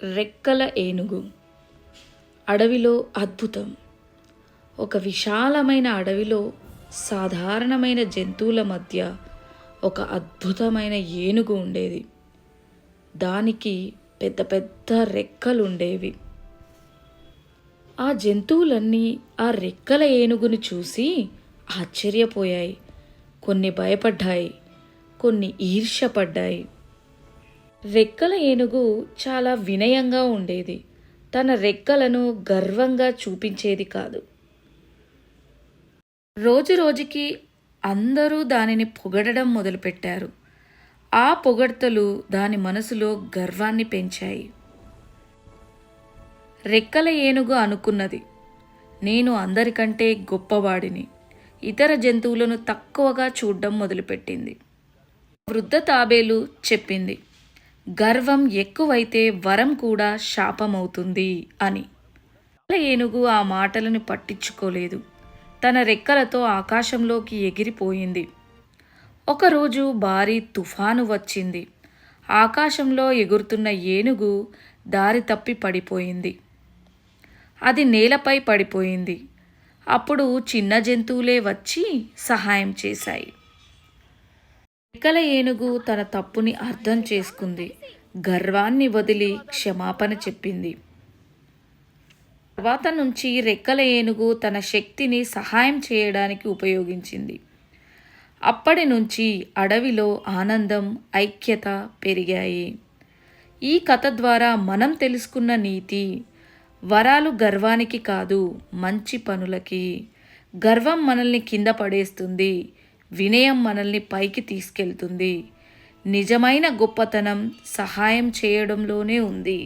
రెక్కల ఏనుగు. అడవిలో అద్భుతం. ఒక విశాలమైన అడవిలో సాధారణమైన జంతువుల మధ్య ఒక అద్భుతమైన ఏనుగు ఉండేది. దానికి పెద్ద పెద్ద రెక్కలు ఉండేవి. ఆ జంతువులన్నీ ఆ రెక్కల ఏనుగుని చూసి ఆశ్చర్యపోయాయి. కొన్ని భయపడ్డాయి, కొన్ని ఈర్ష్యపడ్డాయి. రెక్కల ఏనుగు చాలా వినయంగా ఉండేది. తన రెక్కలను గర్వంగా చూపించేది కాదు. రోజు రోజుకి అందరూ దానిని పొగడడం మొదలుపెట్టారు. ఆ పొగడ్తలు దాని మనసులో గర్వాన్ని పెంచాయి. రెక్కల ఏనుగు అనుకున్నది, నేను అందరికంటే గొప్పవాడిని. ఇతర జంతువులను తక్కువగా చూడడం మొదలుపెట్టింది. వృద్ధ తాబేలు చెప్పింది, గర్వం ఎక్కువైతే వరం కూడా శాపమవుతుంది అని. ఏనుగు ఆ మాటలను పట్టించుకోలేదు. తన రెక్కలతో ఆకాశంలోకి ఎగిరిపోయింది. ఒకరోజు భారీ తుఫాను వచ్చింది. ఆకాశంలో ఎగురుతున్న ఏనుగు దారి తప్పి పడిపోయింది. అది నేలపై పడిపోయింది. అప్పుడు చిన్న జంతువులే వచ్చి సహాయం చేశాయి. రెక్కల ఏనుగు తన తప్పుని అర్థం చేసుకుంది. గర్వాన్ని వదిలి క్షమాపణ చెప్పింది. తర్వాత నుంచి రెక్కల ఏనుగు తన శక్తిని సహాయం చేయడానికి ఉపయోగించింది. అప్పటి నుంచి అడవిలో ఆనందం, ఐక్యత పెరిగాయి. ఈ కథ ద్వారా మనం తెలుసుకున్న నీతి, వరాలు గర్వానికి కాదు, మంచి పనులకి. గర్వం మనల్ని కింద పడేస్తుంది, వినయం మనల్ని పైకి తీసుకెళ్తుంది. నిజమైన గొప్పతనం సహాయం చేయడంలోనే ఉంది.